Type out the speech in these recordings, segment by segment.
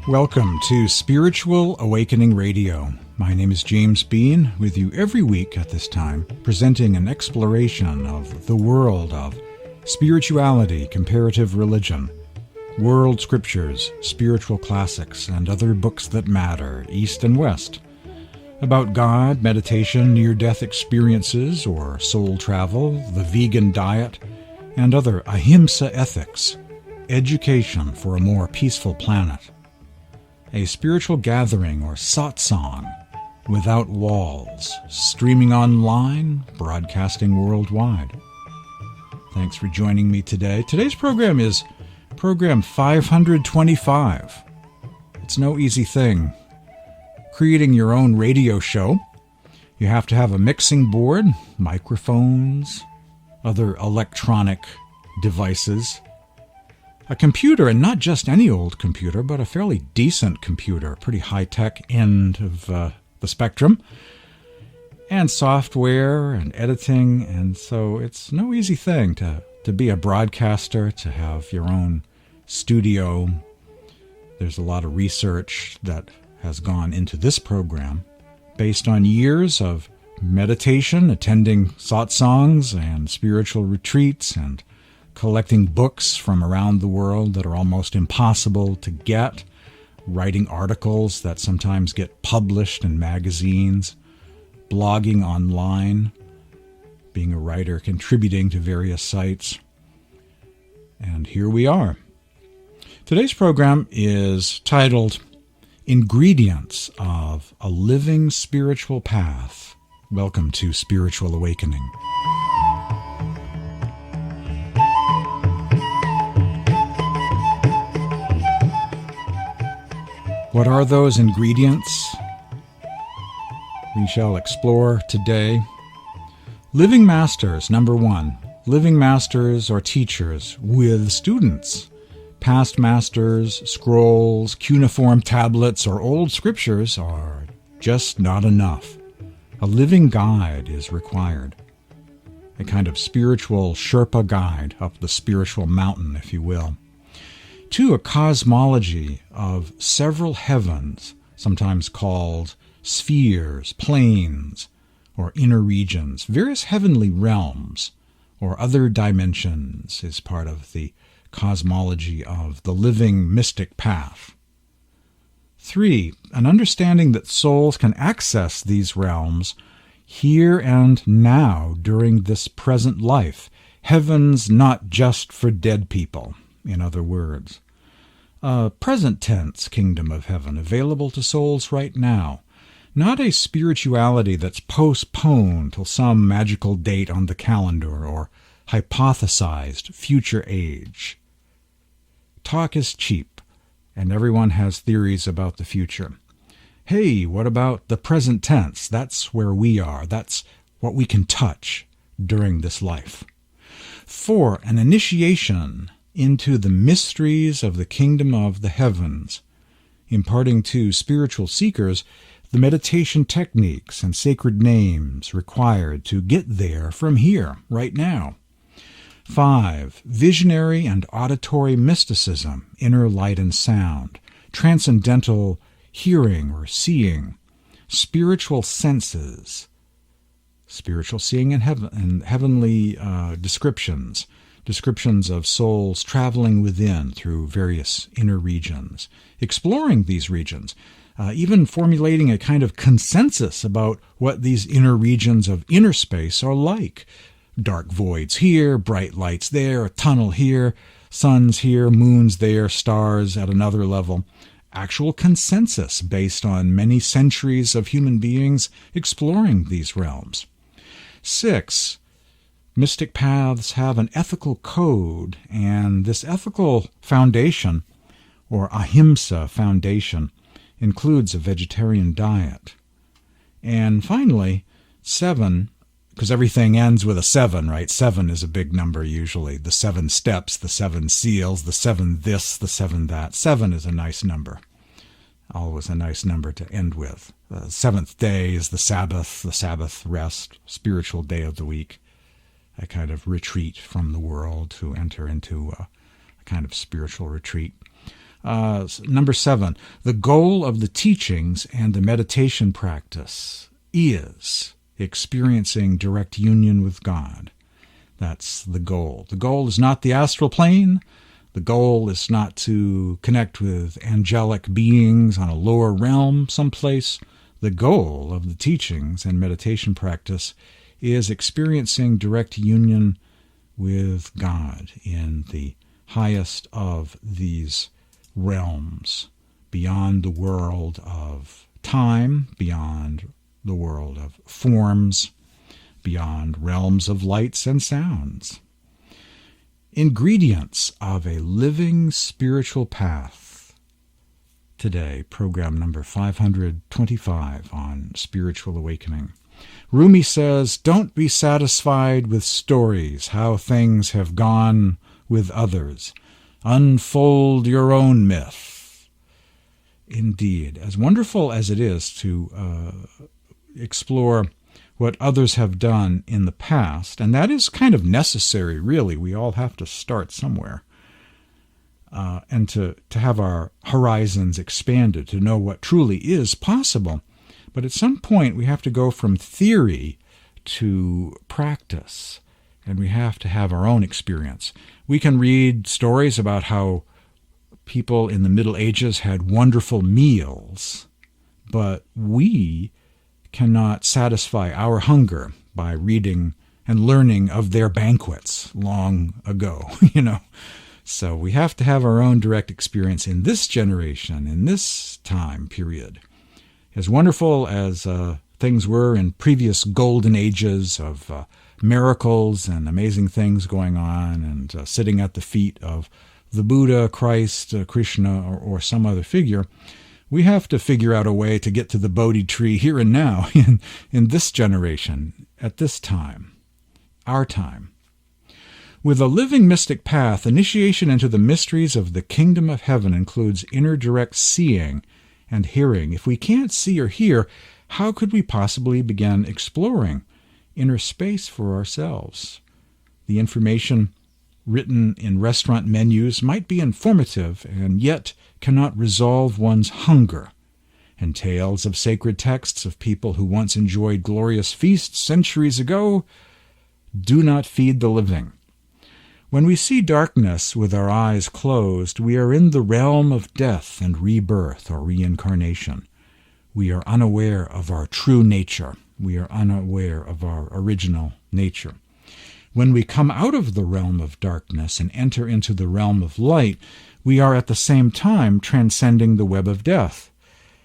Welcome to Spiritual Awakening Radio. My name is James Bean, with you every week at this time, presenting an exploration of the world of spirituality, comparative religion, world scriptures, spiritual classics, and other books that matter, East and West, about God, meditation, near-death experiences, or soul travel, the vegan diet, and other ahimsa ethics, education for a more peaceful planet. A spiritual gathering or satsang without walls, streaming online, broadcasting worldwide. Thanks for joining me today. Today's program is program 525. It's no easy thing. Creating your own radio show. You have to have a mixing board, microphones, other electronic devices, a computer, and not just any old computer, but a fairly decent computer, pretty high-tech end of the spectrum, and software and editing, and so it's no easy thing to be a broadcaster, to have your own studio. There's a lot of research that has gone into this program based on years of meditation, attending satsangs and spiritual retreats, and collecting books from around the world that are almost impossible to get, writing articles that sometimes get published in magazines, blogging online, being a writer, contributing to various sites. And here we are. Today's program is titled Ingredients of a Living Spiritual Path. Welcome to Spiritual Awakening. What are those ingredients? We shall explore today. Living masters, number one. Living masters or teachers with students. Past masters, scrolls, cuneiform tablets, or old scriptures are just not enough. A living guide is required. A kind of spiritual Sherpa guide up the spiritual mountain, if you will. Two, a cosmology of several heavens, sometimes called spheres, planes, or inner regions. Various heavenly realms or other dimensions is part of the cosmology of the living mystic path. Three, an understanding that souls can access these realms here and now during this present life. Heavens not just for dead people. In other words, a present tense kingdom of heaven available to souls right now, not a spirituality that's postponed till some magical date on the calendar or hypothesized future age. Talk is cheap, and everyone has theories about the future. Hey, what about the present tense? That's where we are. That's what we can touch during this life. Four, an initiation into the mysteries of the kingdom of the heavens, imparting to spiritual seekers the meditation techniques and sacred names required to get there from here, right now. 5, visionary and auditory mysticism, inner light and sound, transcendental hearing or seeing, spiritual senses, spiritual seeing and heavenly descriptions of souls traveling within through various inner regions, exploring these regions, even formulating a kind of consensus about what these inner regions of inner space are like. Dark voids here, bright lights there, a tunnel here, suns here, moons there, stars at another level. Actual consensus based on many centuries of human beings exploring these realms. 6, mystic paths have an ethical code, and this ethical foundation, or ahimsa foundation, includes a vegetarian diet. And finally, 7, because everything ends with a 7, right? 7 is a big number usually. The 7 steps, the 7 seals, the 7 this, the 7 that. 7 is a nice number. Always a nice number to end with. The 7th day is the Sabbath rest, spiritual day of the week. A kind of retreat from the world to enter into a kind of spiritual retreat. Number 7, the goal of the teachings and the meditation practice is experiencing direct union with God. That's the goal. The goal is not the astral plane. The goal is not to connect with angelic beings on a lower realm someplace. The goal of the teachings and meditation practice is experiencing direct union with God in the highest of these realms, beyond the world of time, beyond the world of forms, beyond realms of lights and sounds. Ingredients of a living spiritual path. Today, program number 525 on spiritual awakening. Rumi says, don't be satisfied with stories, how things have gone with others. Unfold your own myth. Indeed, as wonderful as it is to explore what others have done in the past, and that is kind of necessary, really. We all have to start somewhere. And to have our horizons expanded, to know what truly is possible. But at some point, we have to go from theory to practice, and we have to have our own experience. We can read stories about how people in the Middle Ages had wonderful meals, but we cannot satisfy our hunger by reading and learning of their banquets long ago, So we have to have our own direct experience in this generation, in this time period. As wonderful as things were in previous golden ages of miracles and amazing things going on and sitting at the feet of the Buddha, Christ, Krishna, or some other figure, we have to figure out a way to get to the Bodhi tree here and now in this generation, at this time, our time. With a living mystic path, initiation into the mysteries of the kingdom of heaven includes inner direct seeing and hearing. If we can't see or hear, how could we possibly begin exploring inner space for ourselves? The information written in restaurant menus might be informative and yet cannot resolve one's hunger, and tales of sacred texts of people who once enjoyed glorious feasts centuries ago do not feed the living. When we see darkness with our eyes closed, we are in the realm of death and rebirth or reincarnation. We are unaware of our true nature. We are unaware of our original nature. When we come out of the realm of darkness and enter into the realm of light, we are at the same time transcending the web of death.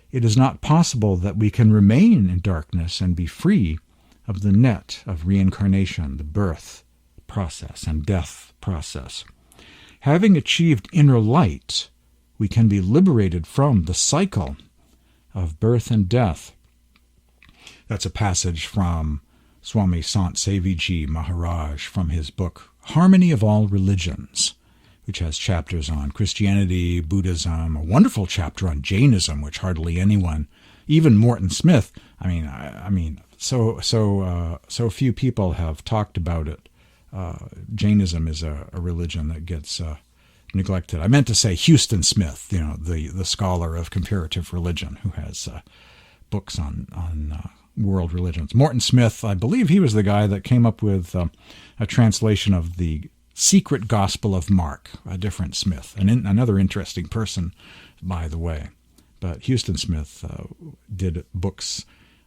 It is not possible that we can remain in darkness and be free of the net of reincarnation, the birth process and death process. Having achieved inner light, we can be liberated from the cycle of birth and death. That's a passage from Swami Sant Seviji Maharaj from his book Harmony of All Religions, which has chapters on Christianity, Buddhism, a wonderful chapter on Jainism, which hardly anyone, even Morton Smith, so few people have talked about it. Jainism is a religion that gets neglected. I meant to say Houston Smith, the scholar of comparative religion, who has books on world religions. Morton Smith, I believe he was the guy that came up with a translation of the Secret Gospel of Mark, a different Smith, another interesting person, by the way. But Houston Smith did books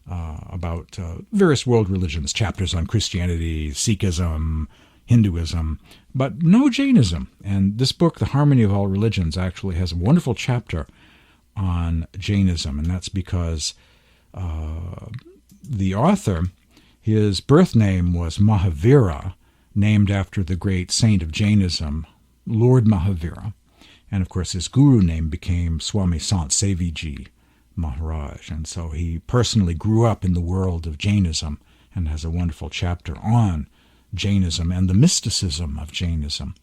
about various world religions, chapters on Christianity, Sikhism, Hinduism, but no Jainism. And this book, The Harmony of All Religions, actually has a wonderful chapter on Jainism, and that's because the author, his birth name was Mahavira, named after the great saint of Jainism, Lord Mahavira. And of course his guru name became Swami Sant Seviji Maharaj. And so he personally grew up in the world of Jainism and has a wonderful chapter on Jainism and the mysticism of Jainism.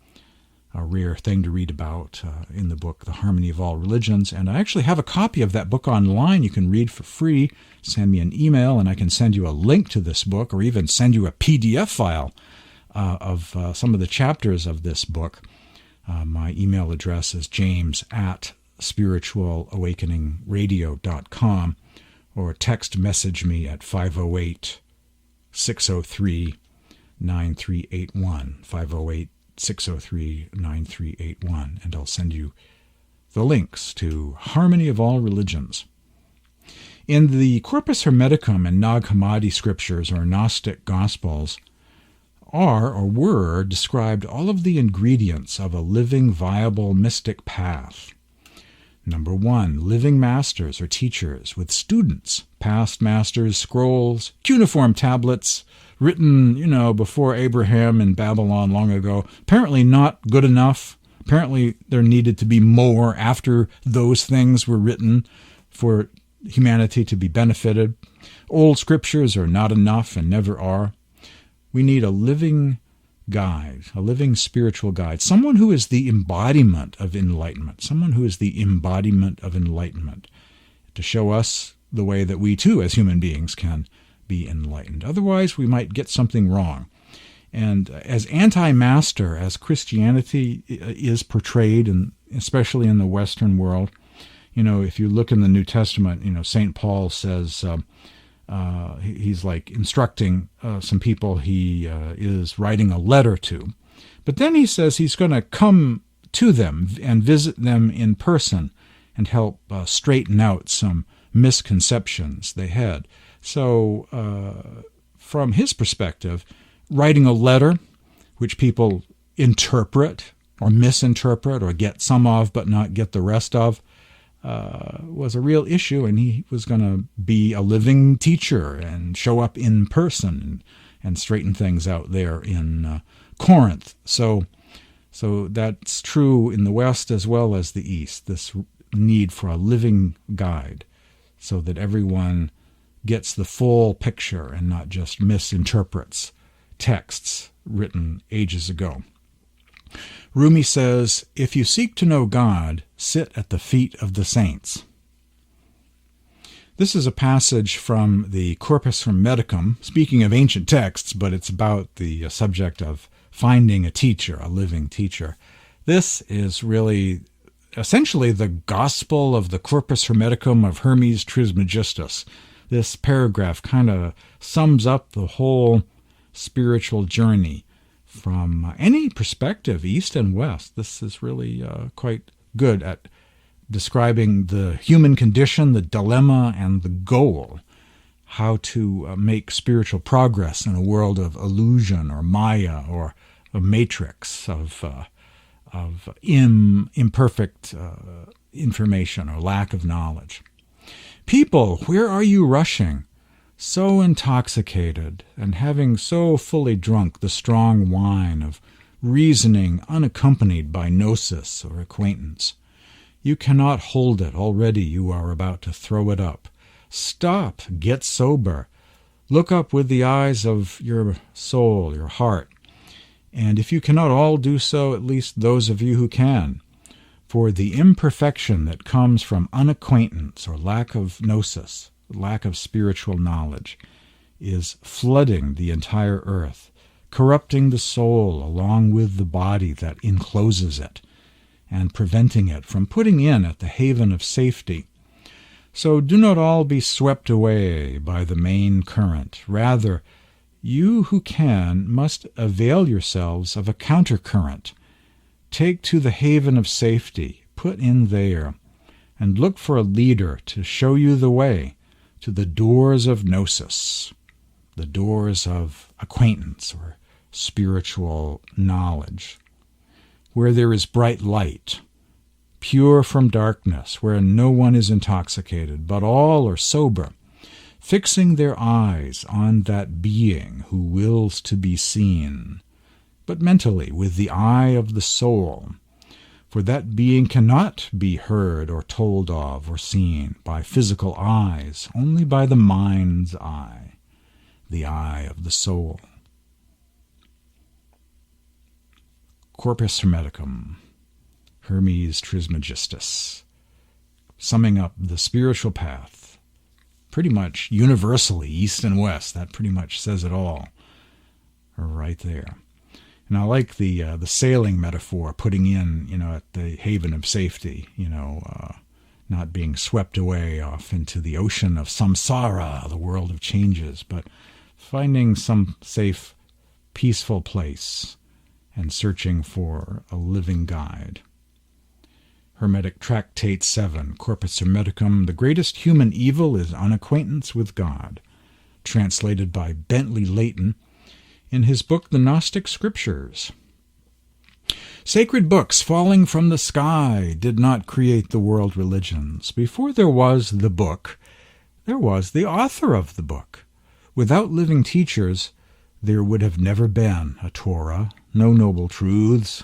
A rare thing to read about in the book, The Harmony of All Religions. And I actually have a copy of that book online. You can read for free. Send me an email and I can send you a link to this book, or even send you a PDF file of some of the chapters of this book. My email address is james@spiritualawakeningradio.com, or text message me at 508-603-9381, 508-603-9381, and I'll send you the links to Harmony of All Religions. In the Corpus Hermeticum and Nag Hammadi scriptures, or Gnostic Gospels, were described all of the ingredients of a living, viable, mystic path. Number 1, living masters or teachers with students, past masters, scrolls, cuneiform tablets, written, before Abraham in Babylon long ago. Apparently not good enough. Apparently there needed to be more after those things were written for humanity to be benefited. Old scriptures are not enough and never are. We need a living guide, a living spiritual guide, someone who is the embodiment of enlightenment, to show us the way that we too as human beings can be enlightened. Otherwise, we might get something wrong. And as anti-master, as Christianity is portrayed, and especially in the Western world, if you look in the New Testament, St. Paul says he's like instructing some people he is writing a letter to. But then he says he's going to come to them and visit them in person and help straighten out some misconceptions they had. So from his perspective, writing a letter, which people interpret or misinterpret or get some of but not get the rest of, was a real issue, and he was going to be a living teacher and show up in person and straighten things out there in Corinth. So that's true in the West as well as the East, this need for a living guide so that everyone gets the full picture and not just misinterprets texts written ages ago. Rumi says, "If you seek to know God, sit at the feet of the saints." This is a passage from the Corpus Hermeticum, speaking of ancient texts, but it's about the subject of finding a teacher, a living teacher. This is really essentially the gospel of the Corpus Hermeticum of Hermes Trismegistus. This paragraph kind of sums up the whole spiritual journey from any perspective, East and West. This is really quite good at describing the human condition, the dilemma, and the goal, how to make spiritual progress in a world of illusion or Maya or a matrix of imperfect information or lack of knowledge. People, where are you rushing? So intoxicated and having so fully drunk the strong wine of reasoning unaccompanied by gnosis or acquaintance. You cannot hold it, already you are about to throw it up. Stop, get sober, look up with the eyes of your soul, your heart, and if you cannot all do so, at least those of you who can. For the imperfection that comes from unacquaintance or lack of gnosis, lack of spiritual knowledge, is flooding the entire earth, corrupting the soul along with the body that encloses it, and preventing it from putting in at the haven of safety. So do not all be swept away by the main current. Rather, you who can must avail yourselves of a countercurrent. Take to the haven of safety, put in there, and look for a leader to show you the way to the doors of gnosis, the doors of acquaintance or spiritual knowledge, where there is bright light, pure from darkness, where no one is intoxicated, but all are sober, fixing their eyes on that being who wills to be seen, but mentally with the eye of the soul, for that being cannot be heard or told of or seen by physical eyes, only by the mind's eye, the eye of the soul. Corpus Hermeticum, Hermes Trismegistus, summing up the spiritual path, pretty much universally, East and West. That pretty much says it all right there. And I like the sailing metaphor, putting in, at the haven of safety, not being swept away off into the ocean of samsara, the world of changes, but finding some safe, peaceful place and searching for a living guide. Hermetic Tractate 7, Corpus Hermeticum, the greatest human evil is unacquaintance with God, translated by Bentley Leighton in his book The Gnostic Scriptures. Sacred books falling from the sky did not create the world religions. Before there was the book, there was the author of the book. Without living teachers, there would have never been a Torah, no noble truths,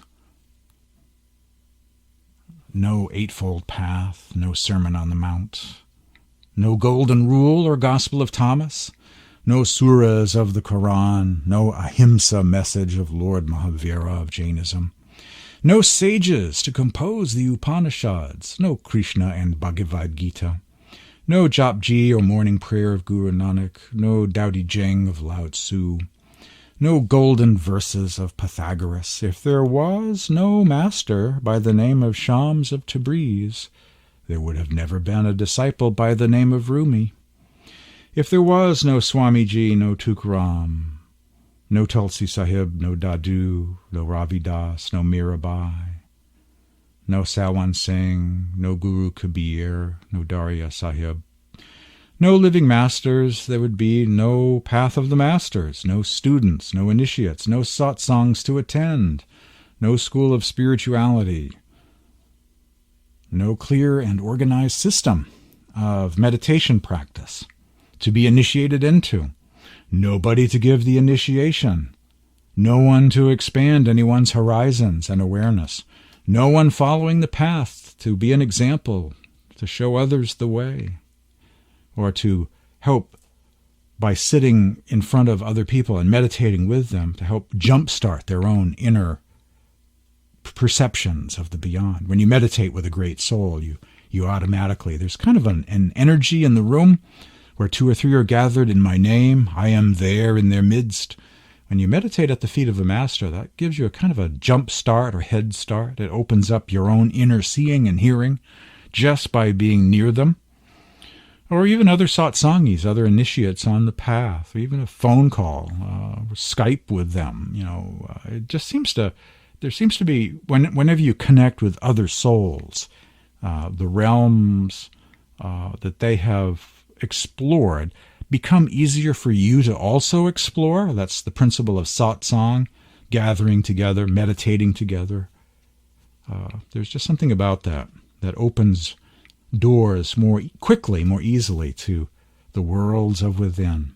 no eightfold path, no Sermon on the Mount, no golden rule or Gospel of Thomas, no surahs of the Quran, no ahimsa message of Lord Mahavira of Jainism, no sages to compose the Upanishads, no Krishna and Bhagavad Gita, no Japji or morning prayer of Guru Nanak, no Tao Te Ching of Lao Tzu, no golden verses of Pythagoras. If there was no master by the name of Shams of Tabriz, there would have never been a disciple by the name of Rumi. If there was no Swamiji, no Tukaram, no Tulsi Sahib, no Dadu, no Ravi Das, no Mirabai, no Salwan Singh, no Guru Kabir, no Darya Sahib, no living masters, there would be no path of the masters, no students, no initiates, no satsangs to attend, no school of spirituality, no clear and organized system of meditation practice to be initiated into, nobody to give the initiation, no one to expand anyone's horizons and awareness, no one following the path to be an example, to show others the way, or to help by sitting in front of other people and meditating with them to help jumpstart their own inner perceptions of the beyond. When you meditate with a great soul, you automatically, there's kind of an energy in the room where two or three are gathered in my name, I am there in their midst. When you meditate at the feet of a master, that gives you a kind of a jump start or head start. It opens up your own inner seeing and hearing just by being near them. Or even other satsangis, other initiates on the path, or even a phone call, Skype with them. It just there seems to be, whenever you connect with other souls, the realms that they have explored become easier for you to also explore. That's the principle of satsang, gathering together, meditating together. There's just something about that opens doors more quickly, more easily to the worlds of within.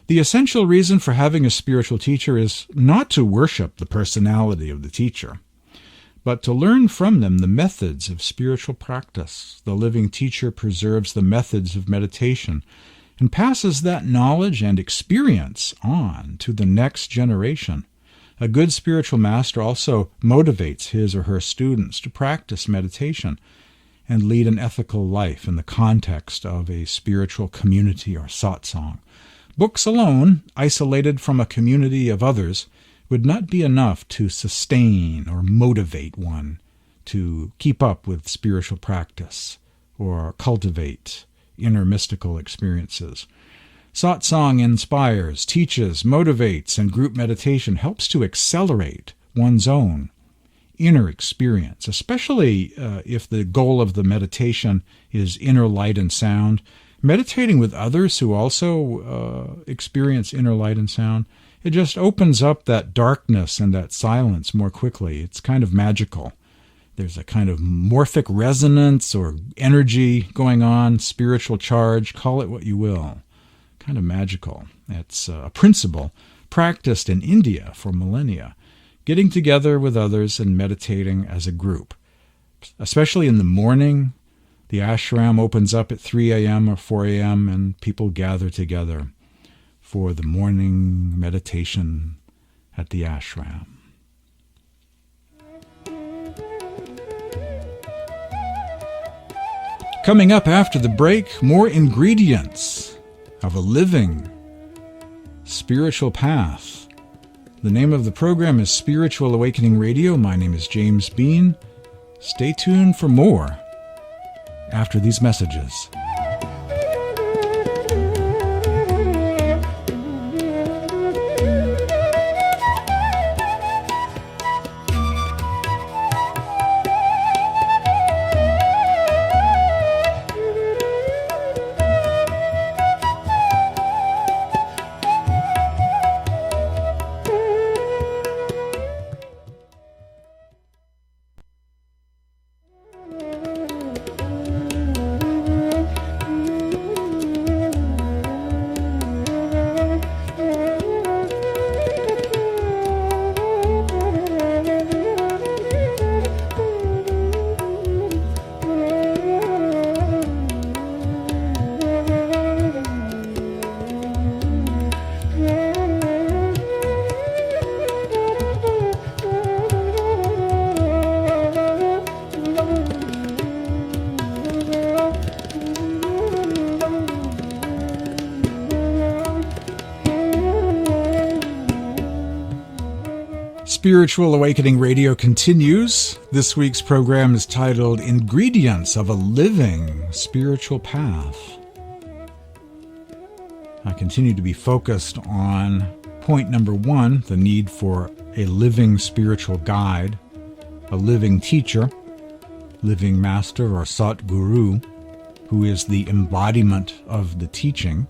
The essential reason for having a spiritual teacher is not to worship the personality of the teacher, but to learn from them the methods of spiritual practice. The living teacher preserves the methods of meditation and passes that knowledge and experience on to the next generation. A good spiritual master also motivates his or her students to practice meditation and lead an ethical life in the context of a spiritual community or satsang. Books alone, isolated from a community of others, would not be enough to sustain or motivate one to keep up with spiritual practice or cultivate inner mystical experiences. Satsang inspires, teaches, motivates, and group meditation helps to accelerate one's own inner experience, especially if the goal of the meditation is inner light and sound. Meditating with others who also experience inner light and sound, it just opens up that darkness and that silence more quickly. It's kind of magical. There's a kind of morphic resonance or energy going on, spiritual charge, call it what you will. Kind of magical. It's a principle practiced in India for millennia, getting together with others and meditating as a group. Especially in the morning, the ashram opens up at 3 a.m. or 4 a.m. and people gather together for the morning meditation at the ashram. Coming up after the break, more ingredients of a living spiritual path, The name of the program is Spiritual Awakening Radio. My name is James Bean. Stay tuned for more after these messages. Spiritual Awakening Radio continues. This week's program is titled Ingredients of a Living Spiritual Path. I continue to be focused on point number 1, the need for a living spiritual guide, a living teacher, living master or Sat Guru, who is the embodiment of the teaching.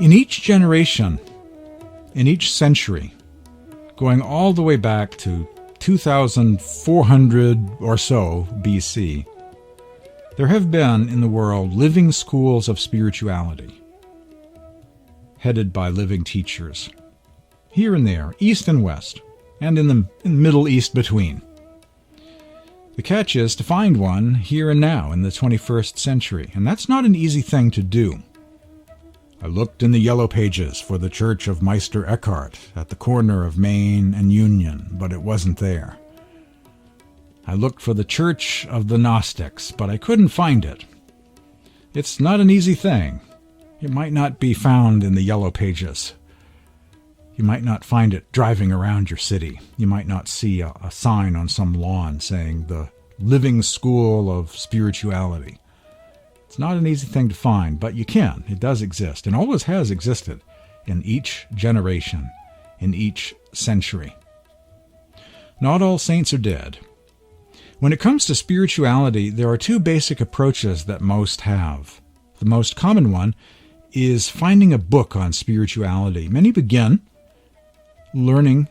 In each generation, in each century, going all the way back to 2400 or so BC, there have been in the world living schools of spirituality, headed by living teachers, here and there, east and west, and in the Middle East between. The catch is to find one here and now in the 21st century, and that's not an easy thing to do. I looked in the yellow pages for the Church of Meister Eckhart at the corner of Main and Union, but it wasn't there. I looked for the Church of the Gnostics, but I couldn't find it. It's not an easy thing. It might not be found in the yellow pages. You might not find it driving around your city. You might not see a sign on some lawn saying the Living School of Spirituality. It's not an easy thing to find, but you can. It does exist, and always has existed in each generation, in each century. Not all saints are dead. When it comes to spirituality, there are two basic approaches that most have. The most common one is finding a book on spirituality. Many begin learning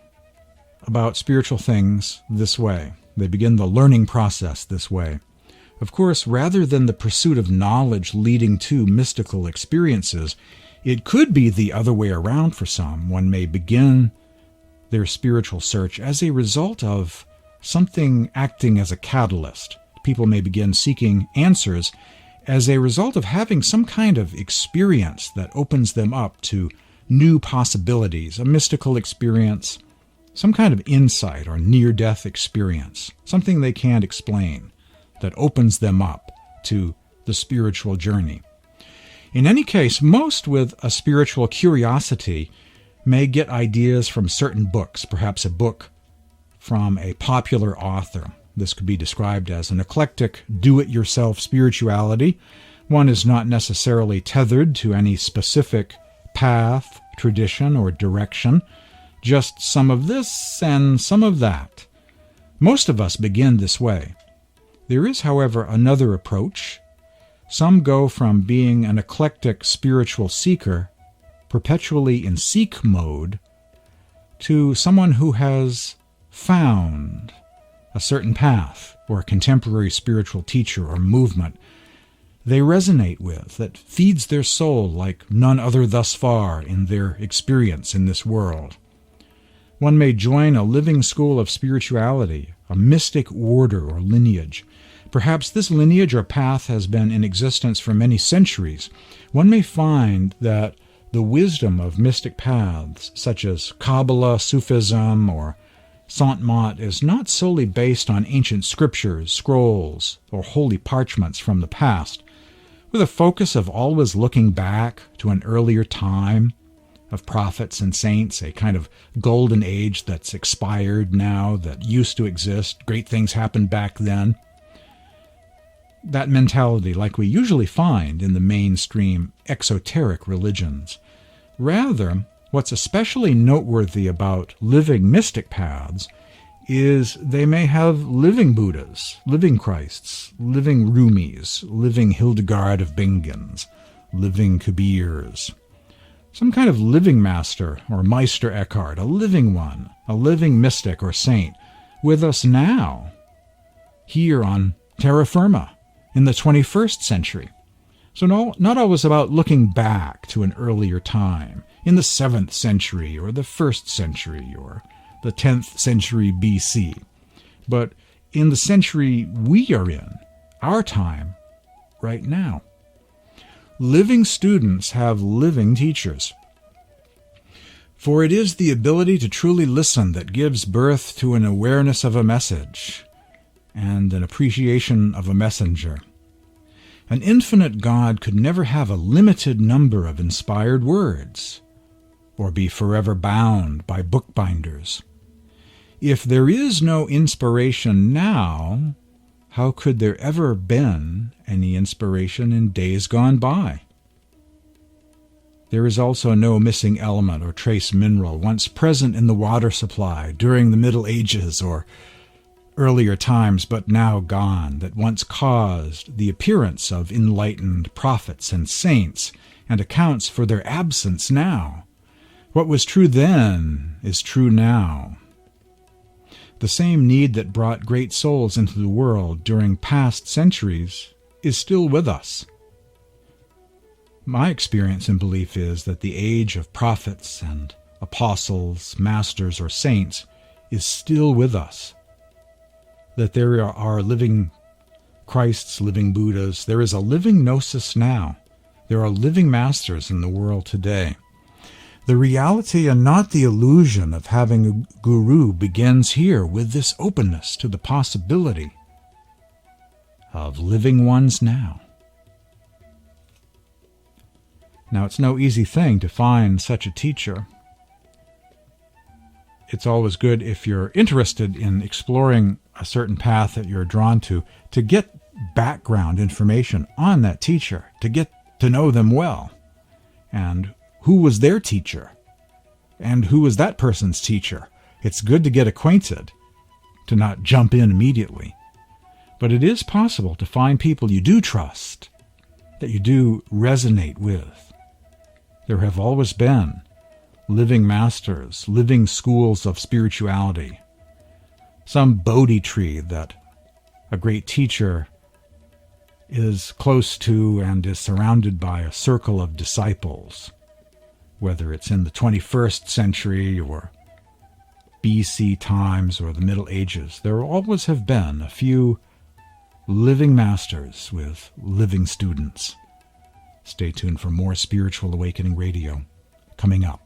about spiritual things this way. They begin the learning process this way. Of course, rather than the pursuit of knowledge leading to mystical experiences, it could be the other way around for some. One may begin their spiritual search as a result of something acting as a catalyst. People may begin seeking answers as a result of having some kind of experience that opens them up to new possibilities, a mystical experience, some kind of insight or near-death experience, something they can't explain, that opens them up to the spiritual journey. In any case, most with a spiritual curiosity may get ideas from certain books, perhaps a book from a popular author. This could be described as an eclectic, do-it-yourself spirituality. One is not necessarily tethered to any specific path, tradition, or direction, just some of this and some of that. Most of us begin this way. There is, however, another approach. Some go from being an eclectic spiritual seeker, perpetually in seek mode, to someone who has found a certain path or a contemporary spiritual teacher or movement they resonate with, that feeds their soul like none other thus far in their experience in this world. One may join a living school of spirituality, a mystic order or lineage. Perhaps this lineage or path has been in existence for many centuries. One may find that the wisdom of mystic paths, such as Kabbalah, Sufism, or Sant Mat, is not solely based on ancient scriptures, scrolls, or holy parchments from the past, with a focus of always looking back to an earlier time, of prophets and saints, a kind of golden age that's expired now, that used to exist. Great things happened back then. That mentality, like we usually find in the mainstream exoteric religions. Rather, what's especially noteworthy about living mystic paths is they may have living Buddhas, living Christs, living Rumis, living Hildegard of Bingens, living Kabirs. Some kind of living master or Meister Eckhart, a living one, a living mystic or saint, with us now, here on terra firma, in the 21st century. So not always about looking back to an earlier time, in the 7th century or the 1st century or the 10th century BC, but in the century we are in, our time, right now. Living students have living teachers. For it is the ability to truly listen that gives birth to an awareness of a message and an appreciation of a messenger. An infinite God could never have a limited number of inspired words, or be forever bound by bookbinders. If there is no inspiration now, how could there ever been any inspiration in days gone by? There is also no missing element or trace mineral once present in the water supply during the Middle Ages or earlier times but now gone, that once caused the appearance of enlightened prophets and saints and accounts for their absence now. What was true then is true now. The same need that brought great souls into the world during past centuries is still with us. My experience and belief is that the age of prophets and apostles, masters, or saints is still with us. That there are living Christs, living Buddhas. There is a living Gnosis now. There are living masters in the world today. The reality and not the illusion of having a guru begins here with this openness to the possibility of living ones now. Now, it's no easy thing to find such a teacher. It's always good, if you're interested in exploring a certain path that you're drawn to get background information on that teacher, to get to know them well. And who was their teacher? And who was that person's teacher? It's good to get acquainted, to not jump in immediately. But it is possible to find people you do trust, that you do resonate with. There have always been living masters, living schools of spirituality. Some Bodhi tree that a great teacher is close to and is surrounded by a circle of disciples. Whether it's in the 21st century or BC times or the Middle Ages, there always have been a few living masters with living students. Stay tuned for more Spiritual Awakening Radio coming up.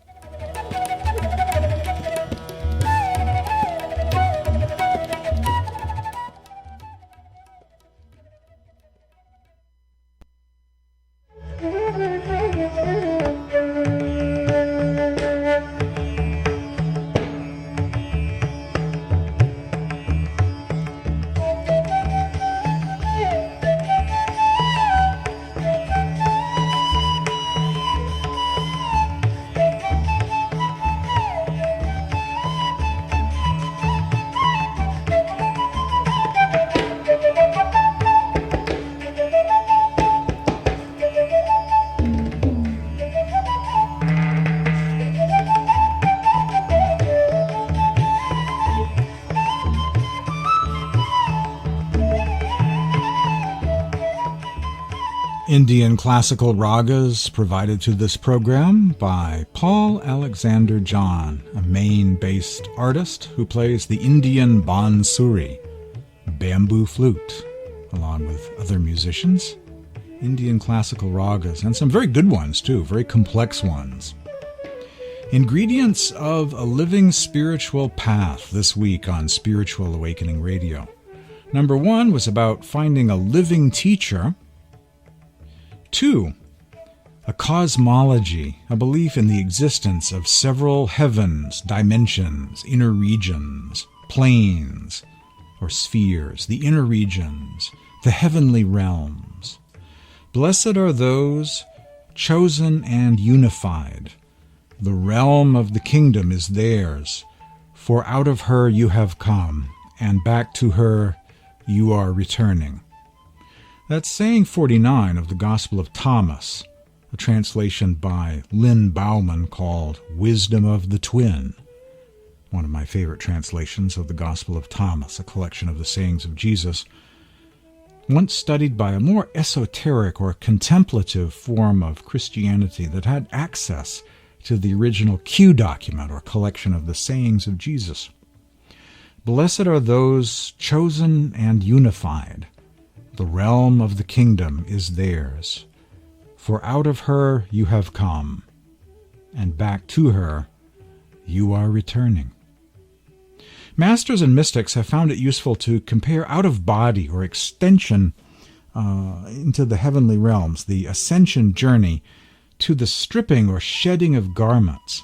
Indian classical ragas provided to this program by Paul Alexander John, a Maine-based artist who plays the Indian bansuri, bamboo flute, along with other musicians. Indian classical ragas, and some very good ones too, very complex ones. Ingredients of a living spiritual path this week on Spiritual Awakening Radio. Number 1 was about finding a living teacher. 2, a cosmology, a belief in the existence of several heavens, dimensions, inner regions, planes, or spheres, the inner regions, the heavenly realms. Blessed are those chosen and unified. The realm of the kingdom is theirs, for out of her you have come, and back to her you are returning. That's saying 49 of the Gospel of Thomas, a translation by Lynn Bauman called Wisdom of the Twin, one of my favorite translations of the Gospel of Thomas, a collection of the sayings of Jesus, once studied by a more esoteric or contemplative form of Christianity that had access to the original Q document or collection of the sayings of Jesus. Blessed are those chosen and unified. The realm of the kingdom is theirs. For out of her you have come, and back to her you are returning. Masters and mystics have found it useful to compare out-of-body or extension into the heavenly realms, the ascension journey, to the stripping or shedding of garments.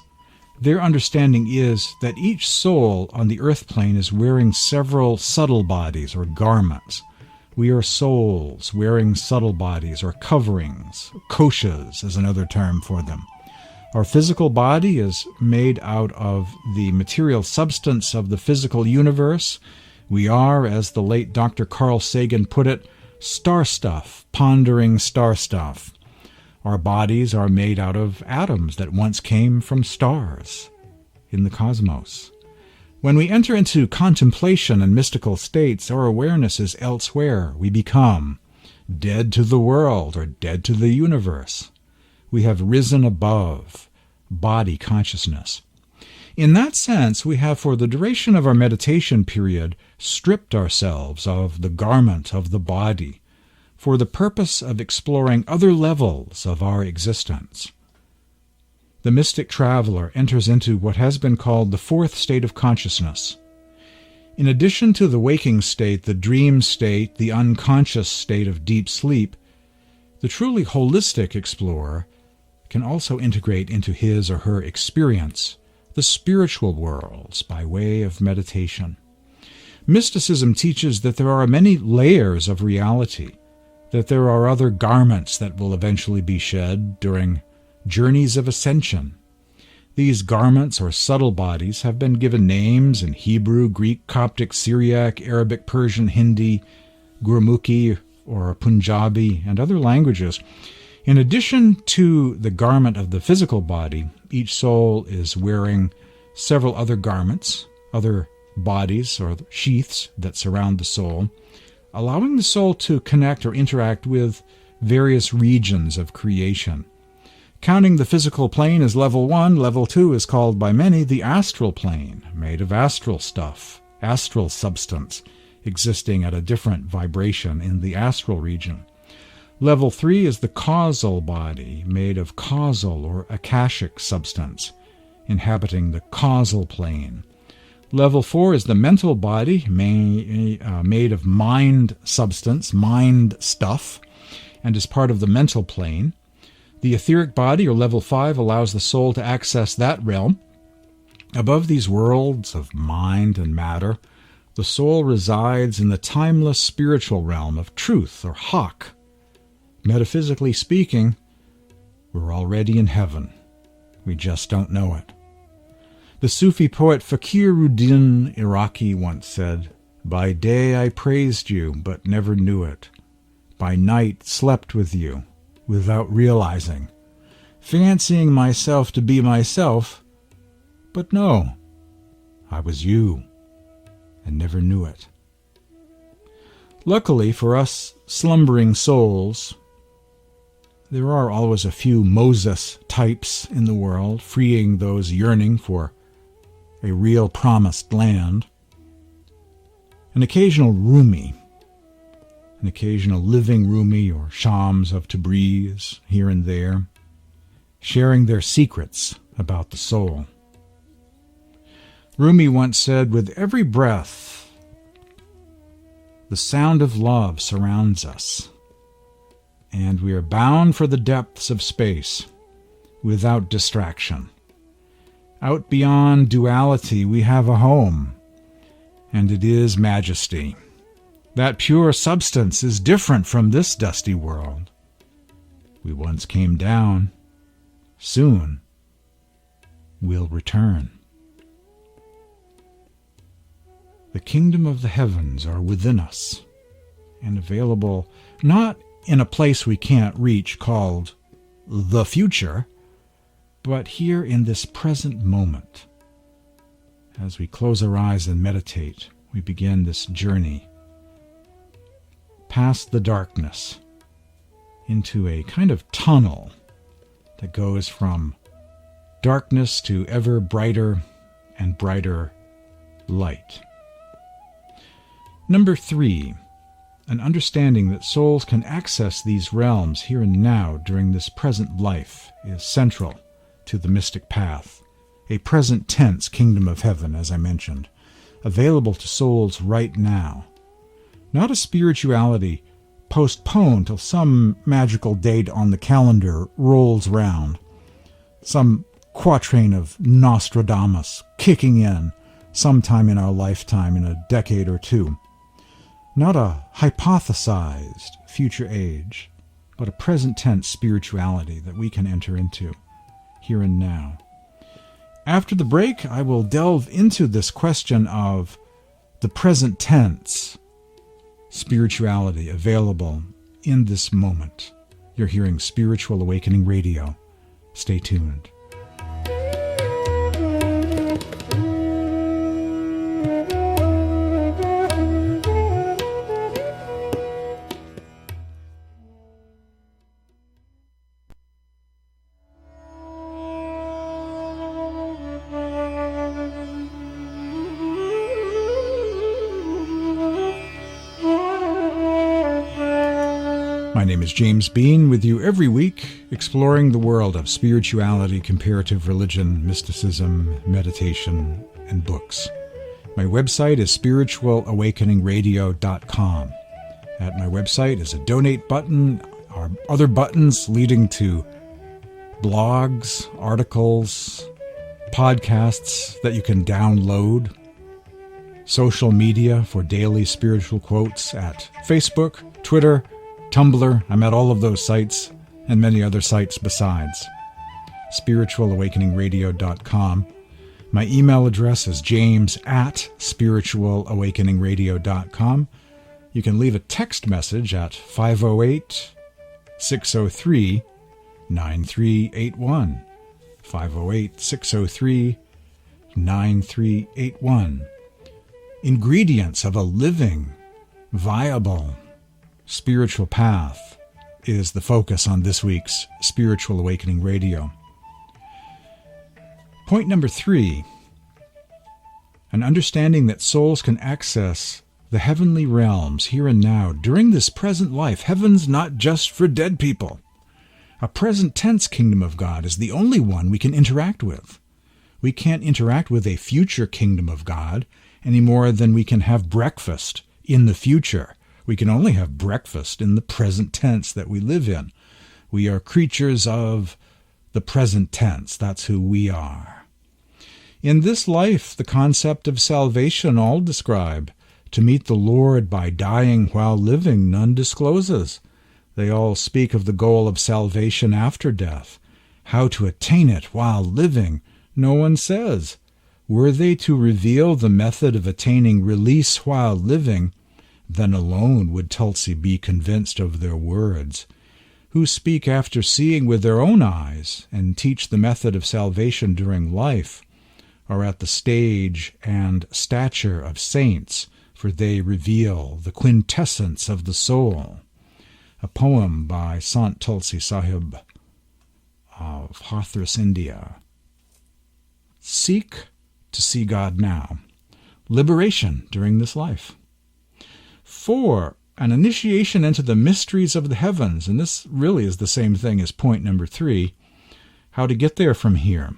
Their understanding is that each soul on the earth plane is wearing several subtle bodies or garments. We are souls wearing subtle bodies or coverings. Koshas is another term for them. Our physical body is made out of the material substance of the physical universe. We are, as the late Dr. Carl Sagan put it, star stuff, pondering star stuff. Our bodies are made out of atoms that once came from stars in the cosmos. When we enter into contemplation and mystical states, our awareness is elsewhere. We become dead to the world or dead to the universe. We have risen above body consciousness. In that sense, we have, for the duration of our meditation period, stripped ourselves of the garment of the body for the purpose of exploring other levels of our existence. The mystic traveler enters into what has been called the fourth state of consciousness. In addition to the waking state, the dream state, the unconscious state of deep sleep, the truly holistic explorer can also integrate into his or her experience the spiritual worlds by way of meditation. Mysticism teaches that there are many layers of reality, that there are other garments that will eventually be shed during journeys of ascension. These garments or subtle bodies have been given names in Hebrew, Greek, Coptic, Syriac, Arabic, Persian, Hindi, Gurmukhi, or Punjabi, and other languages. In addition to the garment of the physical body, each soul is wearing several other garments, other bodies or sheaths that surround the soul, allowing the soul to connect or interact with various regions of creation. Counting the physical plane as level 1, level 2 is called by many the astral plane, made of astral stuff, astral substance, existing at a different vibration in the astral region. Level 3 is the causal body, made of causal or akashic substance, inhabiting the causal plane. Level 4 is the mental body, made of mind substance, mind stuff, and is part of the mental plane. The etheric body, or level 5, allows the soul to access that realm. Above these worlds of mind and matter, the soul resides in the timeless spiritual realm of truth, or hak. Metaphysically speaking, we're already in heaven. We just don't know it. The Sufi poet Fakiruddin Iraqi once said, "By day I praised you, but never knew it. By night slept with you, without realizing, fancying myself to be myself, but no, I was you, and never knew it." Luckily for us slumbering souls, there are always a few Moses types in the world, freeing those yearning for a real promised land. An occasional Rumi, an occasional living Rumi or Shams of Tabriz here and there, sharing their secrets about the soul. Rumi once said, "With every breath, the sound of love surrounds us. and we are bound for the depths of space without distraction. Out beyond duality, we have a home, and it is majesty. That pure substance is different from this dusty world. We once came down. Soon we'll return. The kingdom of the heavens are within us and available not in a place we can't reach called the future, but here in this present moment. As we close our eyes and meditate, we begin this journey past the darkness into a kind of tunnel that goes from darkness to ever brighter and brighter light. Number 3, an understanding that souls can access these realms here and now during this present life is central to the mystic path, a present tense kingdom of heaven, as I mentioned, available to souls right now. Not a spirituality postponed till some magical date on the calendar rolls round, some quatrain of Nostradamus kicking in sometime in our lifetime in a decade or two. Not a hypothesized future age, but a present tense spirituality that we can enter into here and now. After the break, I will delve into this question of the present tense spirituality available in this moment. You're hearing Spiritual Awakening Radio. Stay tuned. My name is James Bean, with you every week, exploring the world of spirituality, comparative religion, mysticism, meditation, and books. My website is spiritualawakeningradio.com. At my website is a donate button, or other buttons leading to blogs, articles, podcasts that you can download, social media for daily spiritual quotes at Facebook, Twitter, Tumblr. I'm at all of those sites and many other sites besides. spiritualawakeningradio.com. My email address is james@spiritualawakeningradio.com. You can leave a text message at 508-603-9381. 508-603-9381. Ingredients of a living, viable, spiritual path is the focus on this week's Spiritual Awakening Radio. Point number 3, an understanding that souls can access the heavenly realms here and now during this present life. Heaven's not just for dead people. A present tense kingdom of God is the only one we can interact with. We can't interact with a future kingdom of God any more than we can have breakfast in the future. We can only have breakfast in the present tense that we live in. We are creatures of the present tense. That's who we are. In this life, the concept of salvation all describe. To meet the Lord by dying while living, none discloses. They all speak of the goal of salvation after death. How to attain it while living, no one says. Were they to reveal the method of attaining release while living, then alone would Tulsi be convinced of their words, who speak after seeing with their own eyes and teach the method of salvation during life, are at the stage and stature of saints, for they reveal the quintessence of the soul. A poem by Sant Tulsi Sahib of Hathras, India. Seek to see God now. Liberation during this life. 4, an initiation into the mysteries of the heavens, and this really is the same thing as point number 3, how to get there from here.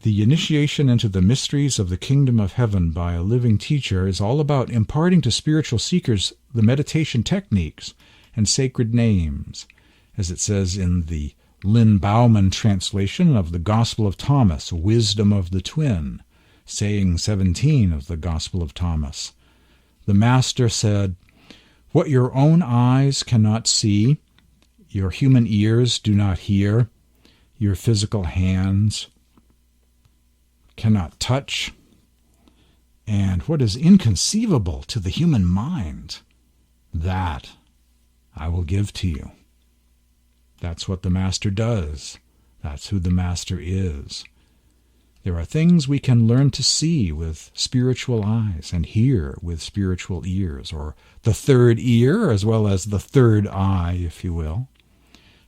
The initiation into the mysteries of the kingdom of heaven by a living teacher is all about imparting to spiritual seekers the meditation techniques and sacred names, as it says in the Lynn Bauman translation of the Gospel of Thomas, Wisdom of the Twin, saying 17 of the Gospel of Thomas. The Master said, "What your own eyes cannot see, your human ears do not hear, your physical hands cannot touch, and what is inconceivable to the human mind, that I will give to you." That's what the Master does. That's who the Master is. There are things we can learn to see with spiritual eyes and hear with spiritual ears, or the third ear as well as the third eye, if you will.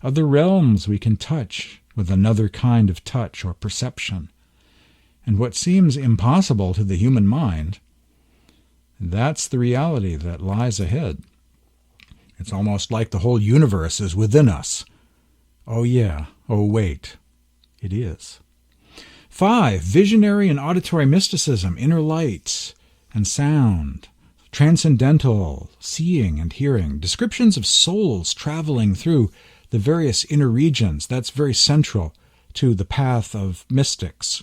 Other realms we can touch with another kind of touch or perception. And what seems impossible to the human mind, that's the reality that lies ahead. It's almost like the whole universe is within us. Oh yeah, oh wait, it is. 5. Visionary and auditory mysticism, inner light and sound, transcendental seeing and hearing, descriptions of souls traveling through the various inner regions. That's very central to the path of mystics,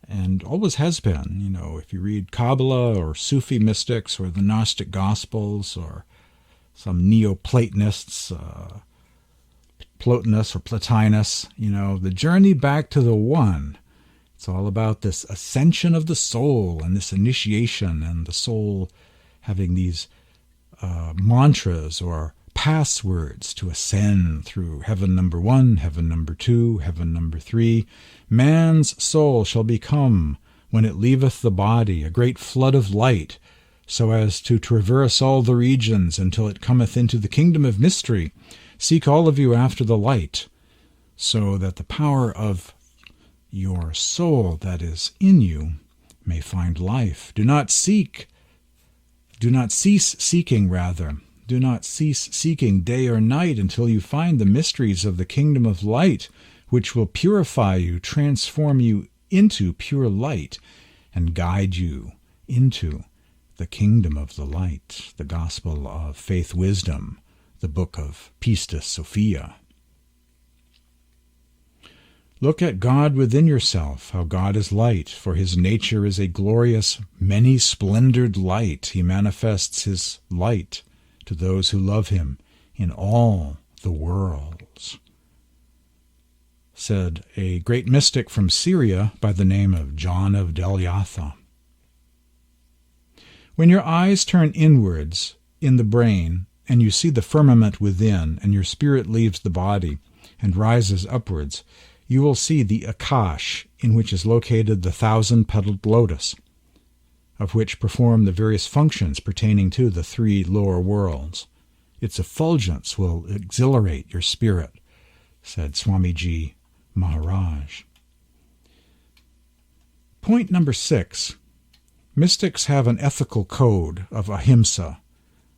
and always has been. You know, if you read Kabbalah or Sufi mystics or the Gnostic Gospels or some Neoplatonists, Plotinus or Plotinus, you know, the journey back to the One. It's all about this ascension of the soul and this initiation, and the soul having these mantras or passwords to ascend through heaven number 1, heaven number 2, heaven number 3. Man's soul shall become, when it leaveth the body, a great flood of light, so as to traverse all the regions until it cometh into the kingdom of mystery. Seek all of you after the light, so that the power of your soul that is in you may find life. Do not cease seeking, Do not cease seeking day or night until you find the mysteries of the kingdom of light, which will purify you, transform you into pure light, and guide you into the kingdom of the light, the gospel of faith wisdom, the book of Pistis Sophia. Look at God within yourself, how God is light, for his nature is a glorious, many-splendored light. He manifests his light to those who love him in all the worlds, said a great mystic from Syria by the name of John of Delyatha. When your eyes turn inwards in the brain, and you see the firmament within, and your spirit leaves the body and rises upwards, you will see the Akash, in which is located the 1,000-petaled lotus, of which perform the various functions pertaining to the 3 lower worlds. Its effulgence will exhilarate your spirit, said Swamiji Maharaj. Point number 6. Mystics have an ethical code of ahimsa.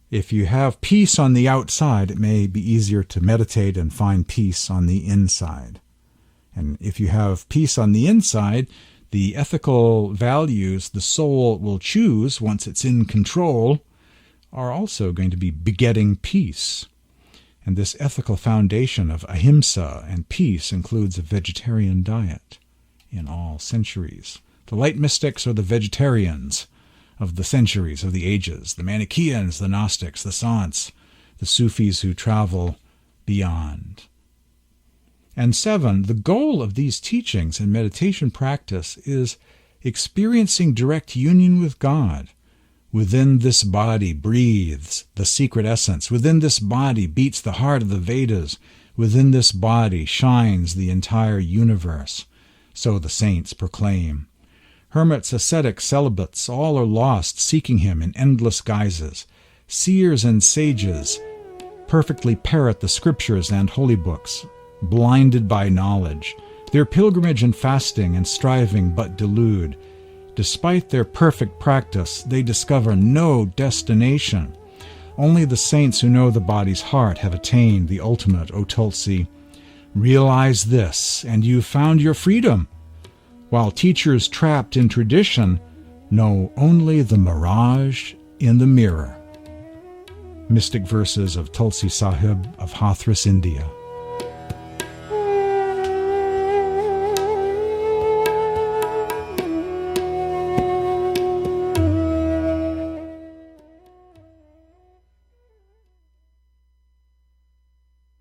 If you have peace on the outside, it may be easier to meditate and find peace on the inside. And if you have peace on the inside, the ethical values the soul will choose once it's in control are also going to be begetting peace. And this ethical foundation of ahimsa and peace includes a vegetarian diet in all centuries. The light mystics are the vegetarians of the centuries, of the ages, the Manichaeans, the Gnostics, the Sants, the Sufis who travel beyond. And 7, the goal of these teachings and meditation practice is experiencing direct union with God. Within this body breathes the secret essence. Within this body beats the heart of the Vedas. Within this body shines the entire universe. So the saints proclaim. Hermits, ascetics, celibates, all are lost, seeking him in endless guises. Seers and sages perfectly parrot the scriptures and holy books, blinded by knowledge. Their pilgrimage and fasting and striving but delude. Despite their perfect practice, they discover no destination. Only the saints who know the body's heart have attained the ultimate, O Tulsi. Realize this, and you've found your freedom, while teachers trapped in tradition know only the mirage in the mirror. Mystic verses of Tulsi Sahib of Hathras, India.